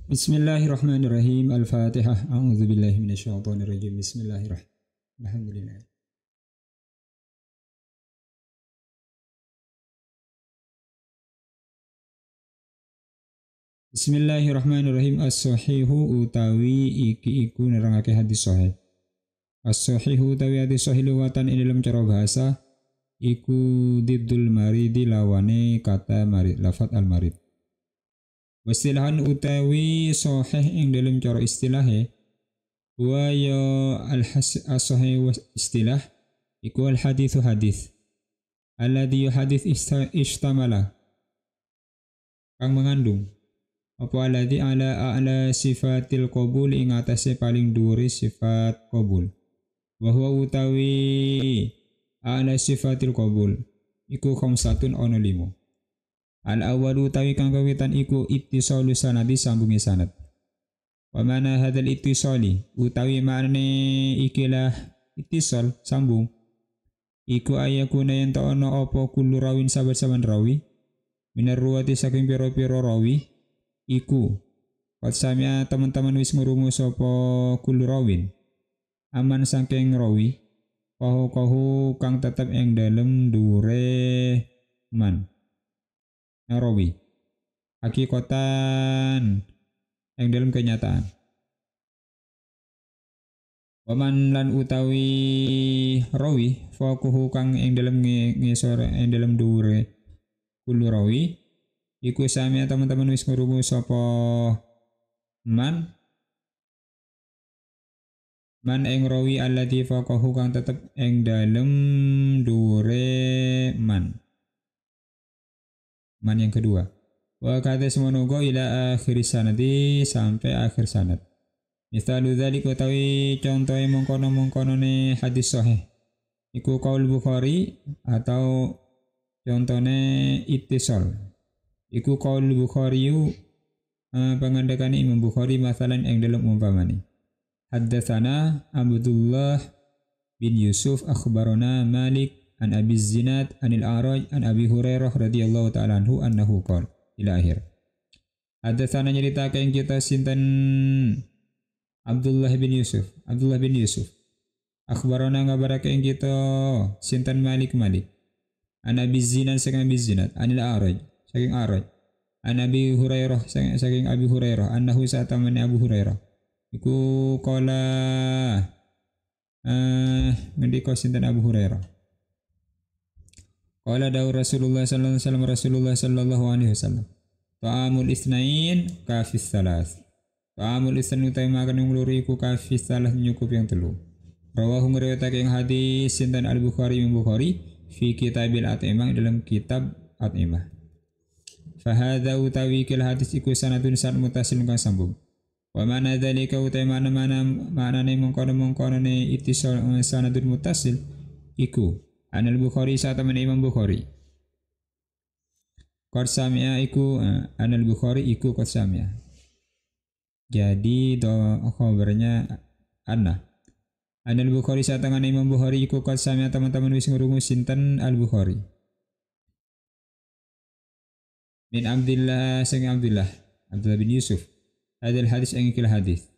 Bismillahirrahmanirrahim. Al-Fatihah. A'udzubillahi minasyaitonirrajim. Bismillahirrahmanirrahim. Alhamdulillah. Bismillahirrahmanirrahim. As-sahihu utawi iki iku nerangake hadis sahih. As-sahihu utawi hadis sahih luwatan ing dalam cara bahasa iku diddul maridi lawane kata marid, lafat al-marid. Wastilahan utawi sahih ing dalam cara istilahe wa ya al-sahih istilah iku al-hadithu hadis. Alladhi hadis istamala kang mengandung apa alladhi ala sifatil qabul ing atase paling dhuwure sifat qabul. Wa huwa utawi ala sifatil qabul iku khamsatun ana 5. Al awwalu utawi kang kawitan iku ittisalu sanadi sambungi sanad. Wa mana hadzal ittisali utawi maknane ikilah ittisal sambung iku ayakuna yen ta ana apa kullu rawin saben-saben rawi minar ruwati saking pira-pira rawi iku qad samia teman-teman wis ngrungu sapa kullu rawin aman saking rawi kahu kang tetep ing dalem dhuwure man rawi hakikatan ing dalem kenyataan. Waman lan utawi rawi fakuhu kang ing dalem ngisor ing dalem dhuwure kullu rawi iku sami teman-teman wis ngrungu sapa man ing rawi alladzi faqahu kang tetep ing dalem dhuwure man yang kedua. Wa kata semonogo ila akhir sanadi sampai akhir sanad. Misalu dzalik utawi contohe mengkono-mengkonone hadis sahih iku qaul Bukhari atau contone ittisal iku qaul Bukhari pangandakane Imam Bukhari masalan ing dalam umpamane haddatsana Abdullah bin Yusuf akhbarana Malik an Abi Zinad anil A'raj an Abi Hurairah radhiyallahu ta'ala anhu annahu qala ila akhir. Haddatsana nyritake ing kita sinten Abdullah bin Yusuf akhbarana ngabarake ing kita sinten Malik an Abi Zinad saking Abi Zinad anil A'raj saking A'raj an Abi Hurairah saking Abi Hurairah annahu sa'tamani Abu Hurairah iku qala ngendika sinten Abu Hurairah qala dawu Rasulullah sallallahu alaihi wasallam ta'amul itsnain kafis salas ta'amul itsnain utai makan yang luri iku kafis salas nyukup yang telu. Rawahu ngriwayatake ing hadis sinten Al-Bukhari fi kitabil at'imah dalam kitab at'imah. Fa hadza utawi kil hadis iku sanadun san mutasil kang sambung. Wa mana dzalika utai maknane mengkono ne ittisal sanadun mutasil iku Anal Bukhari saat teman Imam Bukhari. Qad sami'a iku Anal Bukhari iku qad sami'a. Jadi khabarnya anna. Anal Bukhari saat teman Imam Bukhari iku qad sami'a teman-teman wis ngrungu sinten Al Bukhari. Min Abdullah sing Abdullah bin Yusuf. Hadal hadis ing ikil hadis.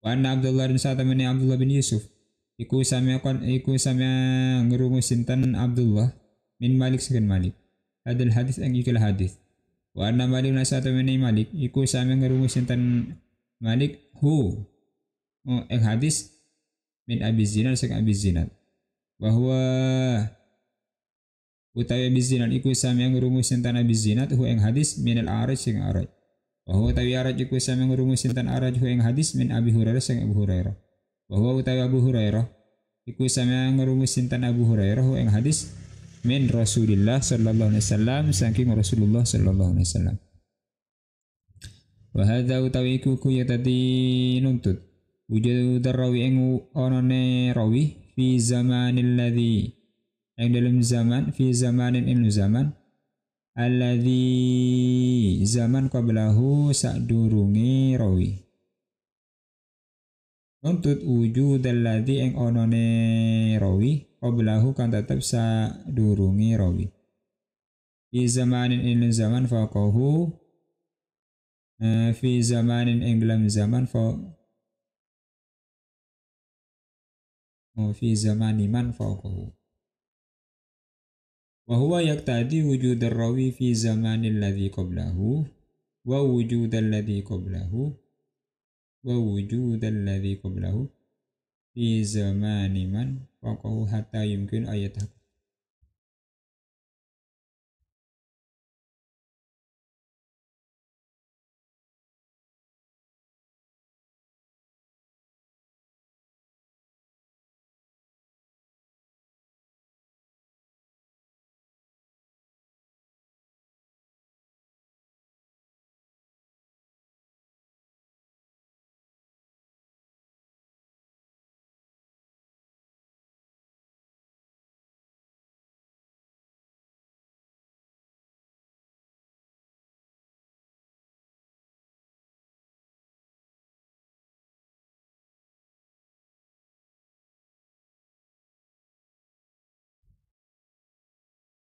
Wa anna Abdullah bin saat teman Abdullah bin Yusuf. Iku samia ngerungu sinten Abdullah min Malik saking Malik. Hadal hadis ing ikil hadis. Wa anna Malik nasata min Malik iku samia ngerungu sinten Malik ing hadis min Abi Zinad saking Abi Zinad. Wa huwa utawi Abi Zinad iku samia ngerungu sinten Abi Zinad ing hadis min al-A'raj saking A'raj. Wa huwa utawi A'raj iku samia ngerungu sinten A'raj ing hadis min Abi Hurairah saking Abu Hurairah. Bahwa utawi Abu Hurairah iku samia ngrungu sinten Abu Hurairah ing hadis min Rasulillah sallallahu alaihi wasallam saking Rasulullah sallallahu alaihi wasallam. Wa hadza utawi iku yatati nuntut wujud rawi ing onone rawi fi zamanil ladzi ing dalam zaman fi zamanin ing zaman alladzi zaman qablahu sadurunge rawi nuntut wujud alladzi ing onone rawi qablahu kan tetep sadurunge rawi. Fi zamanin in zaman faqahu fi zamanin ing dalam zaman fi zamani man fawqahu wa huwa yaqtadi wujud ar-rawi fi zamanil ladzi qablahu wa wujud alladzi qablahu wa wujud alladzi qablahu fi zamani man fawqahu hatta yumkin ayat.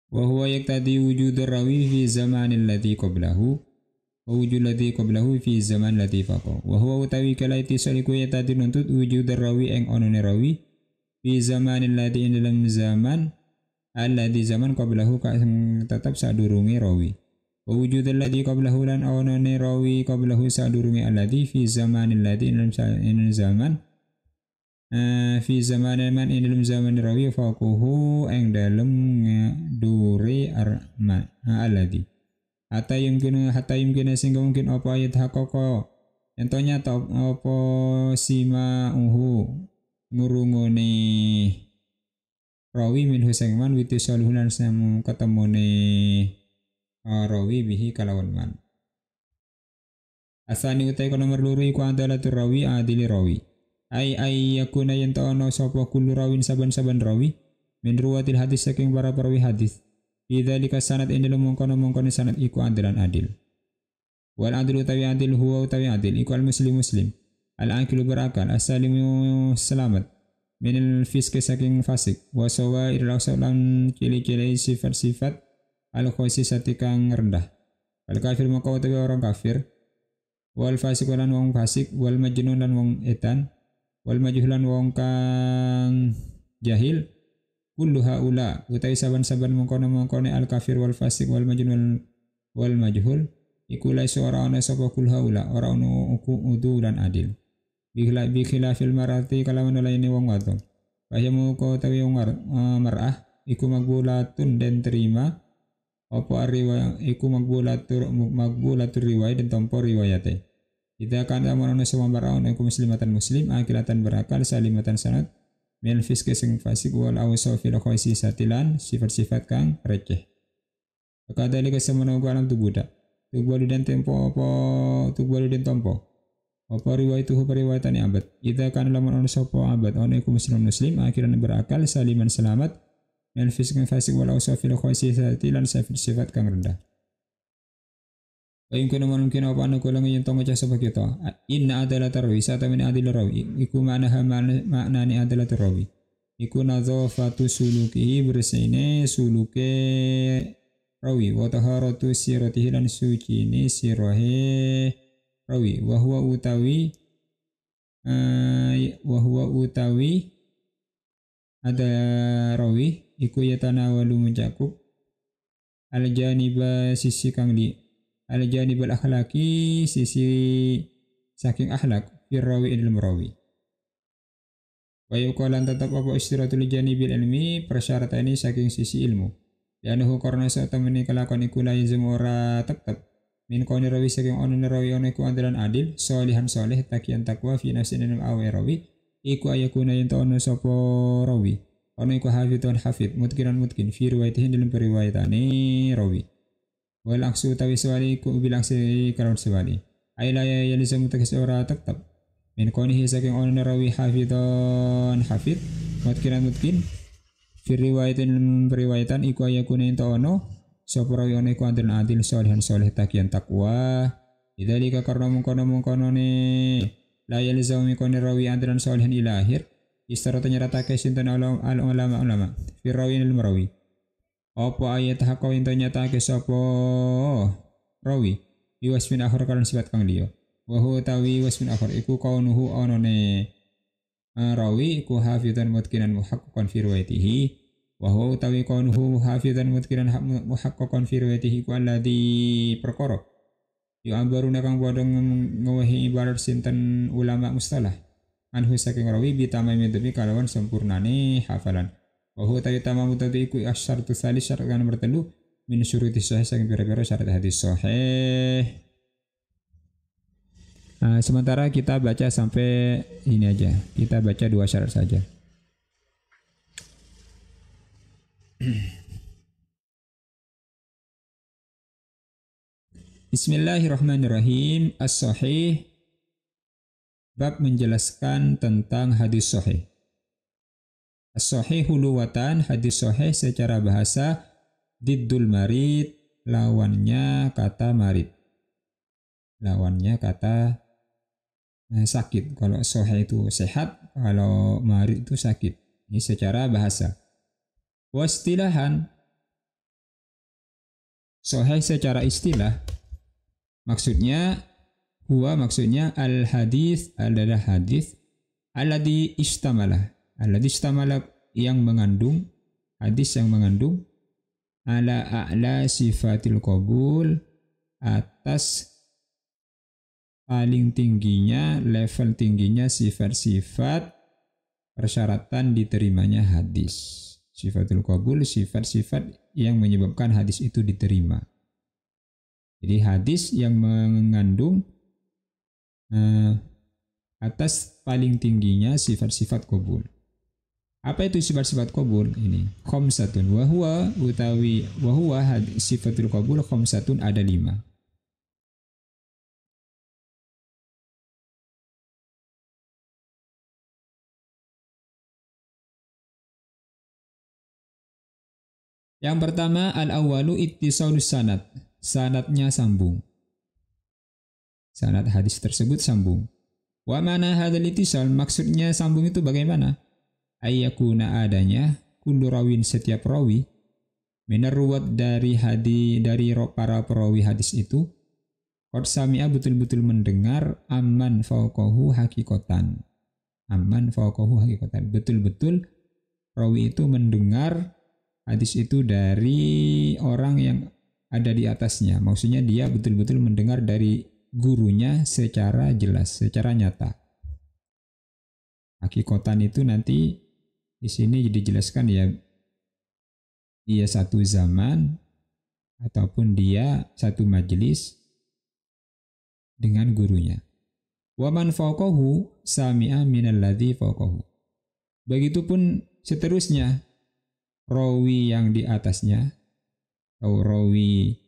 Wa huwa yaqtadi wujud rawi fi zaman alladhi qablahu wa wujud alladhi qablahu fi zaman alladhi faqahu wa huwa utawi kala itisaliku yaqtadi nuntut wujud rawi eng onone rawi fi zaman alladhi ing dalam zaman alladhi zaman qablahu ka tetap sadurunge rawi wa wujud alladhi qablahu lan onone rawi qablahu sadurunge alladhi fi zaman alladhi ing dalam zaman fi zaman man ing dalam zaman rawi faqahu eng dalam duri arma alladhi hatta yumkin sehingga mungkin apa ayat hakoko entonya ta apa sima ngurungone rawi min husengman witisaluhunan samu ketemune rawi bihi kalawan man asani utai kono nomor loro iku adalatur rawi adili rawi ai yakuna yento ono sapa kullu rawin saban-saban rawi min ruwatil hadis saking para perawi hadis bidzalika sanad ing dalem mongkon sanad iku adalan adil wal adil utawi adil huwa utawi adil iku al muslim al aqilu berakal as-salimu selamat min al fisk saking fasik wa sawair lan cili-cili sifat-sifat al khaisati kang rendah al kafir maka utawi orang kafir wal fasik lan wong fasik wal majnun lan wong etan wal majhulan wong kang jahil kullu haula utawi saban-saban mongkone al kafir wal fasik wal majnun wal majhul iku laisa ora ana sapa kullu haula ora ono udu dan adil bi khilafil marati kalawan lainne wong wadon bayamu ko utawi wong mar'ah iku magbulatun den terima apa riwayat iku magbulatur riwayat dan tampa riwayate Idza kana amono semua mar'ah iku muslimatan muslim akilatan berakal salimatan sanad min fiske sing fasik wal awsafil khaisi satilan sifat-sifat kang receh. Kadali kesemono alam tubuda. Tubali dan tempo apa tubali dan tempo. Apa riwayatuhu periwayatane abad. Idza kana lamun ono sapa abad ono iku muslim akhiran berakal saliman selamat min fiske fasik wal awsafil khaisi satilan sifat kang rendah. Ayun kuno mungkin apa anu kulang yung tongo sa kita. Inna adalah rawi sa tamin adil rawi. Iku makna ni adalah rawi. Iku nadhafatu sulukihi bersine suluke rawi. Wa taharatu siratihi lan suci ni sirahe rawi. Wa huwa utawi ada rawi. Iku yatanawalu mencakup al-janiba sisi kang al-janib al-akhlaki sisi saking akhlak firrawi ilmu rawi wa yuqalan tetap apa istiratul janibil ilmi persyaratan ini saking sisi ilmu lianahu karena satamani kelakuan iku la yazmu ora tetap min koni rawi saking ono rawi ono iku andalan adil solihan soleh takian takwa fi nafsin awe rawi iku ayakuna yento ono sapa rawi ono iku hafidun hafid mutkiran mutkin fi riwayatihi dalam periwayatane rawi wal aksu tawi sewali ku bilang si karon sewali ayla ya yalizamu takis ora tetap min konihi saking ono rawi hafidun hafid mutkin fi riwayatin periwayatan iku ayakuna ento ono sapa rawi ono iku adil solihan soleh takian takwa idzalika karena mungkono ne la yalizamu koni rawi adilan solihan ila akhir istarata nyaratake sinten ulama fi rawi ilmu rawi apa ayat hakau intonya take sapa rawi wasmin akhar kalan sifat kang liya. Wa huwa tawi wasmin akhar iku kaunuhu onone rawi iku hafizan mutqinan muhaqqaqan fi riwayatihi wa huwa tawi kaunuhu hafizan mutqinan muhaqqaqan fi riwayatihi ku alladhi perkara yu ambaruna kang padha ngewehi ibarat sinten ulama mustalah anhu saking rawi bitamami demi kalawan sempurnane hafalan wa huwa tawi tamamu tadi iku asyartu salis syarat kan nomor 3 min syuruti sahih saking pira-pira syarat hadis sahih. Sementara kita baca sampai ini aja. Kita baca 2 syarat saja. Bismillahirrahmanirrahim. As-sahih. Bab menjelaskan tentang hadis sahih. As-sahihu luwatan, hadis sahih secara bahasa diddul marid, lawannya kata marid. Lawannya kata sakit. Kalau sahih itu sehat, kalau marid itu sakit. Ini secara bahasa. Wastilahan, sahih secara istilah, maksudnya maksudnya al-hadis adalah hadis alladhi istamala yang mengandung, hadis yang mengandung ala a'la sifatil qabul, atas paling tingginya, level tingginya sifat-sifat persyaratan diterimanya hadis. Sifatul qabul, sifat-sifat yang menyebabkan hadis itu diterima. Jadi hadis yang mengandung atas paling tingginya sifat-sifat qabul. Apa itu sifat-sifat qabul? Ini khamsatun wa huwa sifatul qabul khamsatun, ada 5. Yang pertama al-awwalu ittisalus sanad. Sanadnya sambung. Sanad hadis tersebut sambung. Wa mana hadzal ittisal? Maksudnya sambung itu bagaimana? Ayyakuna adanya kullu rawin, setiap rawi minar ruwat dari para perawi hadis itu qad sami'a, betul-betul mendengar amman fauqahu hakikatan. Amman fauqahu hakikatan. Betul-betul rawi itu mendengar hadis itu dari orang yang ada di atasnya. Maksudnya dia betul-betul mendengar dari gurunya secara jelas, secara nyata. Hakikatan itu nanti di sini dijelaskan ya, dia satu zaman ataupun dia satu majelis dengan gurunya. Wa man fawqahu sami'a minalladzi fawqahu. Begitupun seterusnya, rawi yang di atasnya, atau rawi,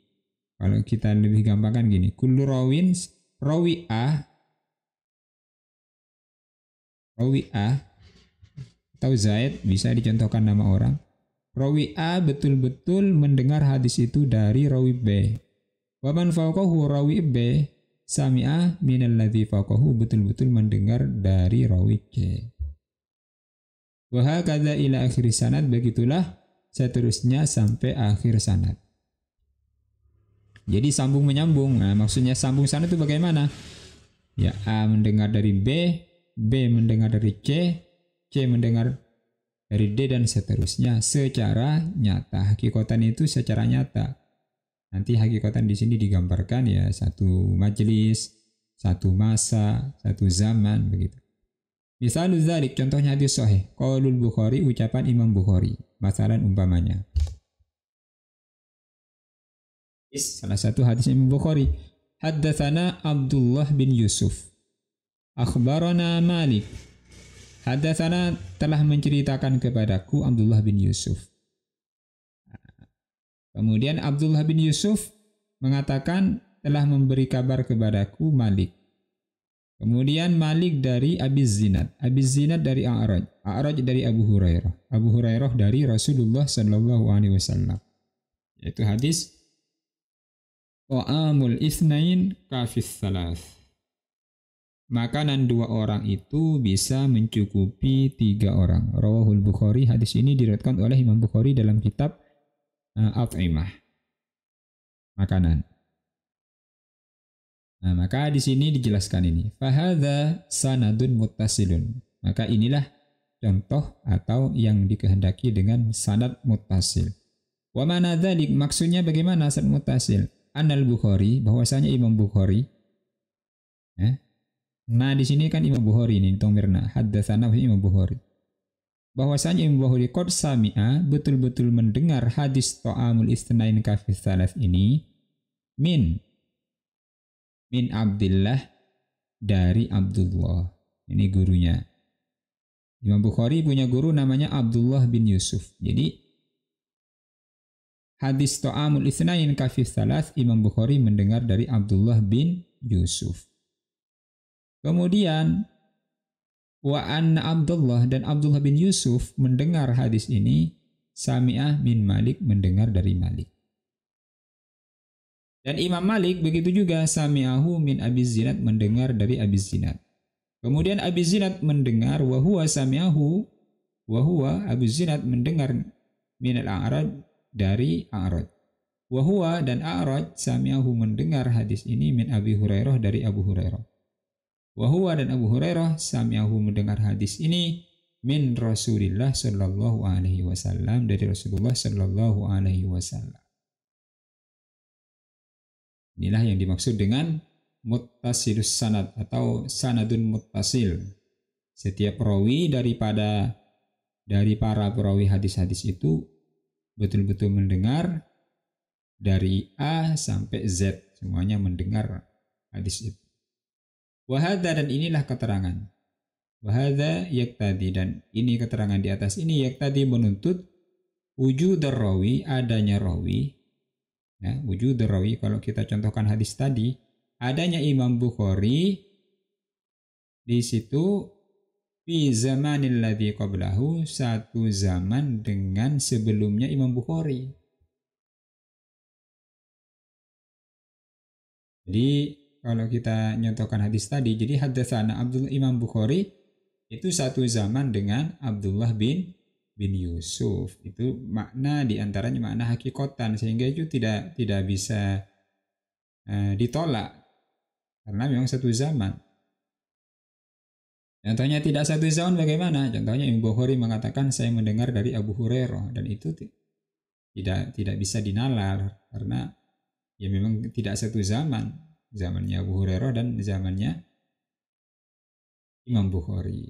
kalau kita lebih gampang kan gini, kullu rawin, rawi A atau Zaid, bisa dicontohkan nama orang. Rawi A betul-betul mendengar hadis itu dari rawi B. Wa man fawqahu, rawi B sami'a minalladzi fawqahu, betul-betul mendengar dari rawi C. Wa hakadza ila akhir sanad, begitulah seterusnya sampai akhir sanad. Jadi sambung menyambung. Nah, maksudnya sambung sanad itu bagaimana? Ya, A mendengar dari B, B mendengar dari C, C mendengar dari D, dan seterusnya secara nyata. Hakikatan itu secara nyata. Nanti hakikatan di sini digambarkan ya satu majelis, satu masa, satu zaman, begitu. Misalul dzalik, contohnya hadis sahih. Qaulul Bukhari, ucapan Imam Bukhari. Masalan umpamanya. Salah satu hadis Imam Bukhari. Haddatsana Abdullah bin Yusuf. Akhbarana Malik. Haddatsana, telah menceritakan kepadaku Abdullah bin Yusuf. Kemudian Abdullah bin Yusuf mengatakan telah memberi kabar kepadaku Malik. Kemudian Malik dari Abi Zinad dari A'raj dari Abu Hurairah dari Rasulullah sallallahu alaihi wasallam. Yaitu hadis Ta'amul itsnain kafis salas. Makanan 2 orang itu bisa mencukupi 3 orang. Rawahul Bukhari, hadis ini diriwayatkan oleh Imam Bukhari dalam kitab At'imah, makanan. Nah, maka di sini dijelaskan ini. Fahadha sanadun muttasilun. Maka inilah contoh atau yang dikehendaki dengan sanad muttasil. Wa mana dzalik, maksudnya bagaimana sanad muttasil? Anal Bukhari, bahwasanya Imam Bukhari. Nah, di sini kan Imam Bukhari ini tomirna haddatsana Imam Bukhari. Bahwasanya Imam Bukhari qad sami'a, betul-betul mendengar hadis ta'amul itsnain kafis salas ini min Abdullah, dari Abdullah. Ini gurunya. Imam Bukhari punya guru namanya Abdullah bin Yusuf. Jadi hadis ta'amul itsnain kafis salas Imam Bukhari mendengar dari Abdullah bin Yusuf. Kemudian wa anna Abdullah, dan Abdullah bin Yusuf mendengar hadis ini sami'ah min Malik, mendengar dari Malik. Dan Imam Malik begitu juga sami'ahu min Abi Zinad, mendengar dari Abi Zinad. Kemudian Abi Zinad mendengar wa huwa sami'ahu, wa huwa Abi Zinad mendengar min al-A'raj, dari A'raj. Wa huwa, dan A'raj sami'ahu mendengar hadis ini min Abi Hurairah, dari Abu Hurairah. Wa huwa, dan Abu Hurairah sami'ahu mendengar hadis ini min Rasulillah sallallahu alaihi wasallam, dari Rasulullah sallallahu alaihi wasallam. Inilah yang dimaksud dengan muttasilus sanad atau sanadun muttasil. Setiap perawi dari para perawi hadis-hadis itu betul-betul mendengar dari A sampai Z, semuanya mendengar hadis itu. Wahada, dan inilah keterangan. Wahada yaktadi, dan ini keterangan di atas ini yaktadi menuntut wujud rawi, adanya rawi. Ya, wujud rawi, kalau kita contohkan hadis tadi, adanya Imam Bukhari di situ fi zamanil ladzi qablahu, satu zaman dengan sebelumnya Imam Bukhari. Jadi kalau kita nyontohkan hadis tadi, jadi haddatsana Abdullah, Imam Bukhari itu satu zaman dengan Abdullah bin Yusuf. Itu makna diantaranya makna hakikotan, sehingga itu tidak bisa ditolak karena memang satu zaman. Contohnya tidak satu zaman bagaimana? Contohnya Imam Bukhari mengatakan saya mendengar dari Abu Hurairah, dan itu tidak bisa dinalar karena ya memang tidak satu zaman, zamannya Abu Hurairah dan zamannya Imam Bukhari.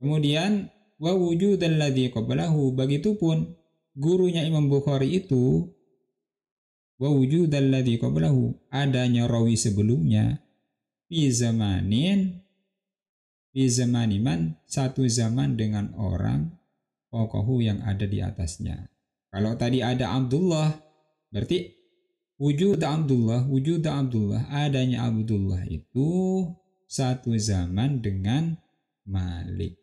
Kemudian wa wujudal ladzi qablahu, begitupun gurunya Imam Bukhari itu wa wujudal ladzi qablahu, adanya rawi sebelumnya fi zamaniman, satu zaman dengan orang pokokhu yang ada di atasnya. Kalau tadi ada Abdullah, berarti wujud Abdullah, adanya Abdullah itu satu zaman dengan Malik.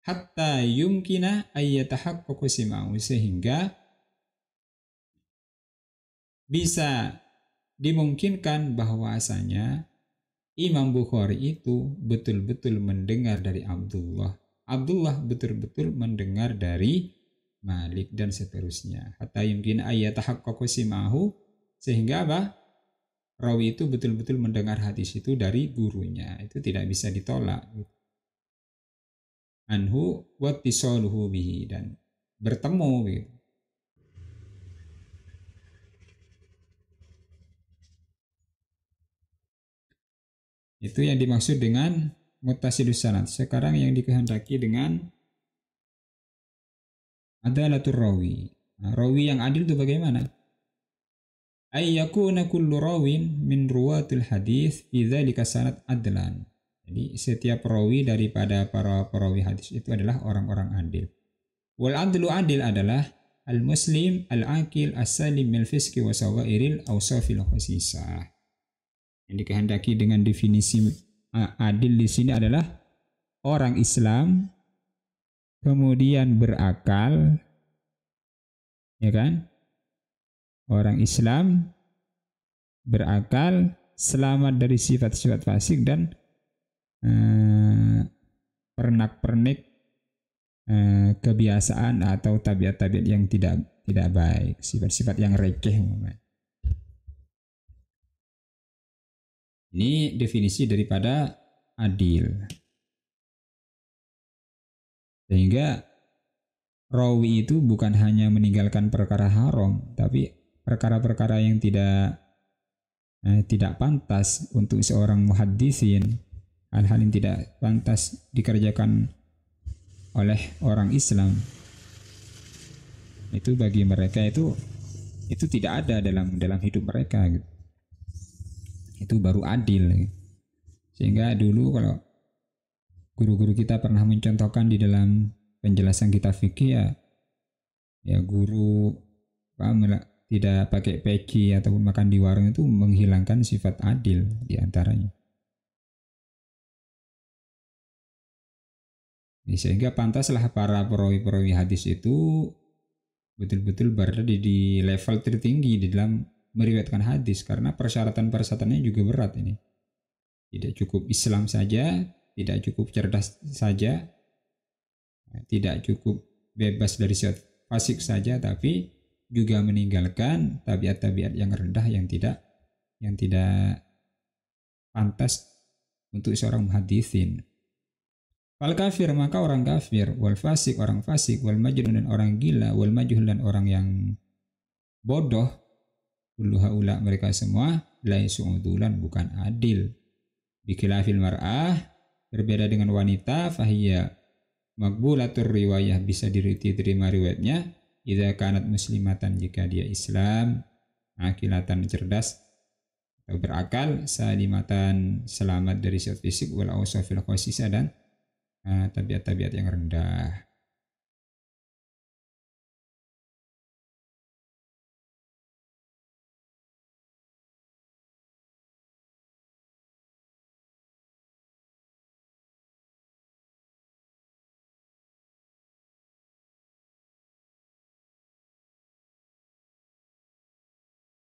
Hatta yumkina ayyatahaqqaqu sima'u, sehingga bisa dimungkinkan bahwasanya Imam Bukhari itu betul-betul mendengar dari Abdullah. Abdullah betul-betul mendengar dari Malik dan seterusnya. Hatta yumkina ayyatahaqqaqu sima'u, sehingga apa? Rawi itu betul-betul mendengar hadis itu dari gurunya. Itu tidak bisa ditolak. Anhu wattisaluhu bihi, dan bertemu gitu. Itu yang dimaksud dengan muttasilus sanad. Sekarang yang dikehendaki dengan adalatur rawi. Nah, rawi yang adil itu bagaimana? Ay yakuna kullu rawin min ruwatil hadis fi dzalika sanad adlan. Jadi setiap perawi daripada para perawi hadis itu adalah orang-orang adil. Wal adlu, adil adalah al-muslim al-aqil as-salim min fisqi wa sawairil awsafil khasisah. Yang dikehendaki dengan definisi adil di sini adalah orang Islam kemudian berakal, ya kan? Orang Islam berakal, selamat dari sifat-sifat fasik dan pernak-pernik kebiasaan atau tabiat-tabiat yang tidak baik, sifat-sifat yang receh. Ini definisi daripada adil. Sehingga rawi itu bukan hanya meninggalkan perkara haram, tapi perkara-perkara yang tidak pantas untuk seorang muhaddisin, hal-hal yang tidak pantas dikerjakan oleh orang Islam, itu bagi mereka itu tidak ada dalam hidup mereka gitu. Itu baru adil gitu. Sehingga dulu kalau guru-guru kita pernah mencontohkan di dalam penjelasan kitab fikih ya guru tidak pakai peci ataupun makan di warung itu menghilangkan sifat adil di antaranya. Sehingga pantaslah para perawi-perawi hadis itu betul-betul berada di level tertinggi di dalam meriwayatkan hadis, karena persyaratan-persyaratannya juga berat ini. Tidak cukup Islam saja, tidak cukup cerdas saja, tidak cukup bebas dari sifat fasik saja, tapi juga meninggalkan tabiat-tabiat yang rendah yang tidak pantas untuk seorang muhaddisin. Wal kafir, maka orang kafir, wal fasik, orang fasik, wal majnun, dan orang gila, wal majhul, dan orang yang bodoh, kullu haula, mereka semua laisu udulan, bukan adil. Bikhilafil mar'ah, berbeda dengan wanita, fahiyya maqbulatur riwayah, bisa diterima riwayatnya, idza kanat muslimatan, jika dia Islam, akilatan, cerdas atau berakal, salimatan, selamat dari sifat fisik, wal awsafil khasisah, dan tabiat-tabiat yang rendah.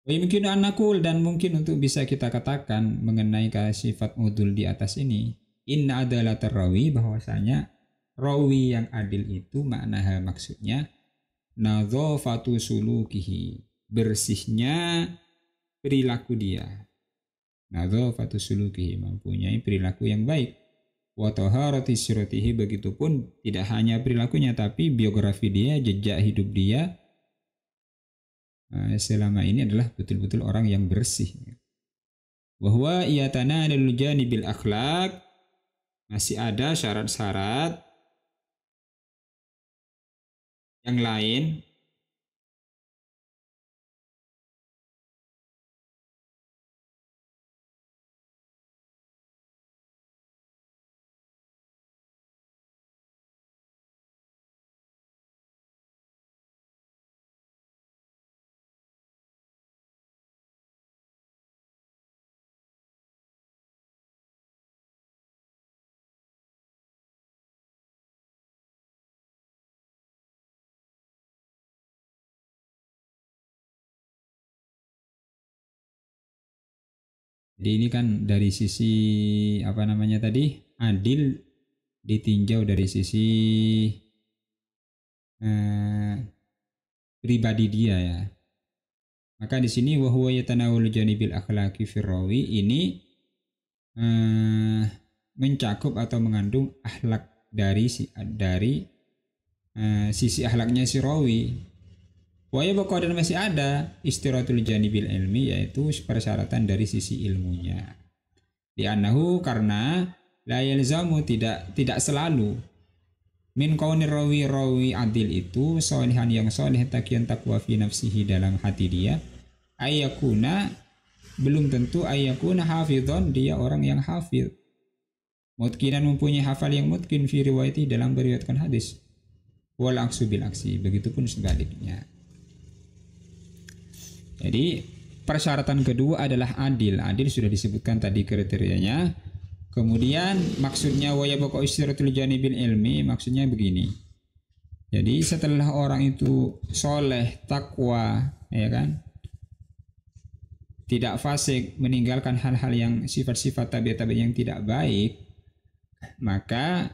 Mungkin anakul, dan mungkin untuk bisa kita katakan mengenai sifat udul di atas ini, inna adalah rawi, bahwasanya rawi yang adil itu makna maksudnya nadzafatu sulukihi, bersihnya perilaku dia. Nadzafatu sulukihi, mempunyai perilaku yang baik. Wa taharati siratihi, begitupun tidak hanya perilakunya tapi biografi dia, jejak hidup dia selama ini adalah betul-betul orang yang bersih. Bahwa yatanadul janibil akhlak, masih ada syarat-syarat yang lain Jadi ini kan dari sisi apa namanya tadi, adil ditinjau dari sisi pribadi dia ya. Maka di sini wa huwa yatanawul janibil akhlaqi fi rawi, ini mencakup atau mengandung akhlak dari sisi akhlaknya si rawi. Waya bakal, dan masih ada istirahatul janibil ilmi, yaitu persyaratan dari sisi ilmunya. Di anahu, karena la yalzamu, tidak selalu min kaunir rawi adil itu solihan yang soleh, takian takwa fi nafsihi, dalam hati dia, ayakuna, belum tentu ayakuna hafidhon, dia orang yang hafidh, mutkinan, mempunyai hafal yang mutkin, fi riwayati, dalam meriwayatkan hadis, wal aksu bil aksi, begitupun sebaliknya. Jadi persyaratan kedua adalah adil. Adil sudah disebutkan tadi kriterianya. Kemudian maksudnya wa yabqa istirahatul janibil ilmi, maksudnya begini. Jadi setelah orang itu soleh, takwa, ya kan, tidak fasik, meninggalkan hal-hal yang sifat-sifat tabiat-tabiat yang tidak baik, maka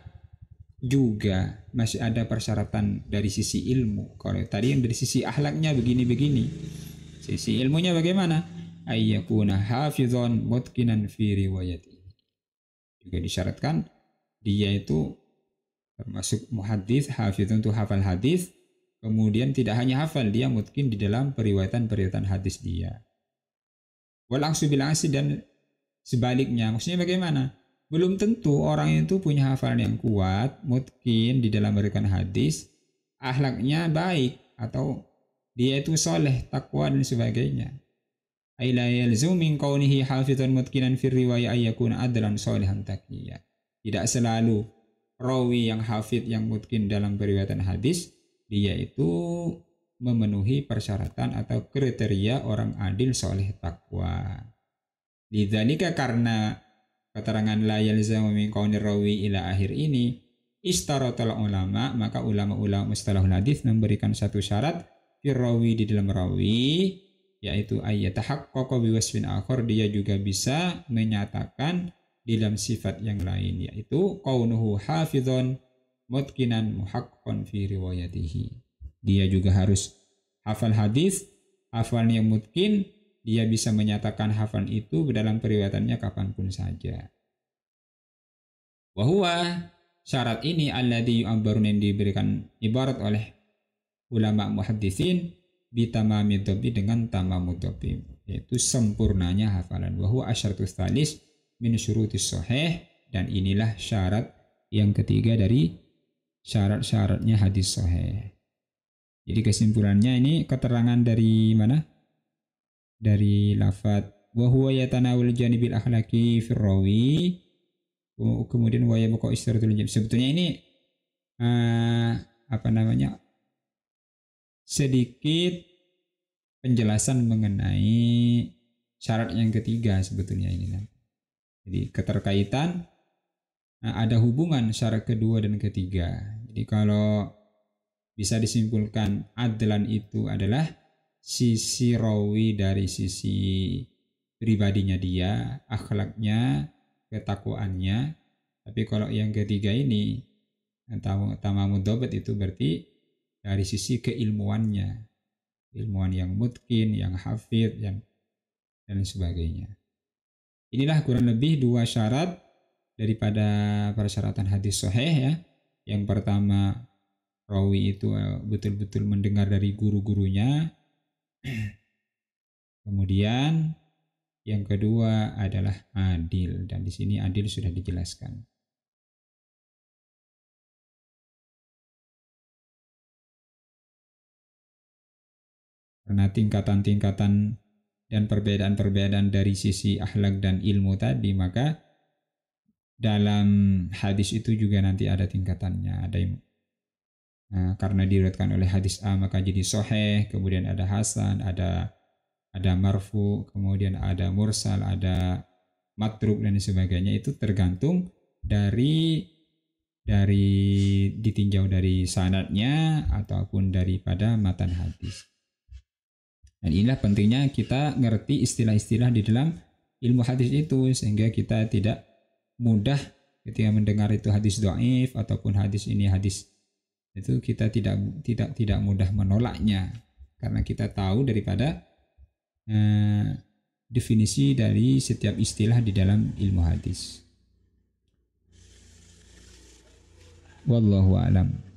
juga masih ada persyaratan dari sisi ilmu. Kalau tadi yang dari sisi akhlaknya begini-begini, sisi ilmunya bagaimana? ayyakuna hafizan mutqinan fi riwayatihi. Juga disyaratkan dia itu termasuk muhaddits, hafizun itu hafal hadis, kemudian tidak hanya hafal, dia mutqin di dalam periwayatan hadis dia. Wal aksu bil aksi, dan sebaliknya, maksudnya bagaimana? Belum tentu orang itu punya hafalan yang kuat, mutqin di dalam meriwayatkan hadis, akhlaknya baik atau dia itu soleh, takwa dan sebagainya. Ay la yalzum min kaunihi hafizan mutqinan fi riwayah ayyakuna adlan solehan taqiyya. Tidak selalu rawi yang hafid yang mutqin dalam periwayatan hadis dia itu memenuhi persyaratan atau kriteria orang adil soleh takwa. Lidzalika, karena keterangan la yalzamu min kaunir rawi ila akhir ini istaratal ulama, maka ulama-ulama mustalahul hadis memberikan satu syarat firrawi di dalam rawi, yaitu ayyatahaqqaqa biwasfin akhar, dia juga bisa menyatakan di dalam sifat yang lain, yaitu kaunuhu hafizon mutqinan muhaqqan fi riwayatihi. Dia juga harus hafal hadis, hafalnya mutqin, dia bisa menyatakan hafal itu dalam periwayatannya kapanpun saja. Wahuwa, syarat ini alladhi yu'abbarun, yang diberikan ibarat oleh ulama muhaddisin bitamamid dhabi, dengan tamamud dhabi, yaitu sempurnanya hafalan. Wahuwa asyaratus tsalis min syurutis sahih, dan inilah syarat yang ketiga dari syarat-syaratnya hadis sahih. Jadi kesimpulannya ini keterangan dari mana? Dari lafadz wa huwa yatanawul janibil akhlaqi fir rawi, kemudian wa yabqa istiratul jam. Sebetulnya ini sedikit penjelasan mengenai syarat yang ketiga sebetulnya ini. Jadi keterkaitan, ada hubungan syarat kedua dan ketiga. Jadi kalau bisa disimpulkan, adlan itu adalah sisi rawi dari sisi pribadinya dia, akhlaknya, ketakwaannya. Tapi kalau yang ketiga ini, tamamud dhabt, itu berarti dari sisi keilmuannya, ilmuwan yang mutqin, yang hafid, yang dan sebagainya. Inilah kurang lebih dua syarat daripada persyaratan hadis sahih ya. Yang pertama, rawi itu betul-betul mendengar dari guru-gurunya. Kemudian yang kedua adalah adil, dan di sini adil sudah dijelaskan. Karena tingkatan-tingkatan dan perbedaan-perbedaan dari sisi akhlak dan ilmu tadi, maka dalam hadis itu juga nanti ada tingkatannya. Ada yang karena diriwayatkan oleh hadis A maka jadi sahih, kemudian ada hasan, ada marfu, kemudian ada mursal, ada matruk dan sebagainya. Itu tergantung dari ditinjau dari sanadnya ataupun daripada matan hadis. Dan inilah pentingnya kita ngerti istilah-istilah di dalam ilmu hadis itu, sehingga kita tidak mudah ketika mendengar itu hadis dhaif ataupun hadis ini hadis itu, kita tidak mudah menolaknya, karena kita tahu daripada definisi dari setiap istilah di dalam ilmu hadis. Wallahu a'lam.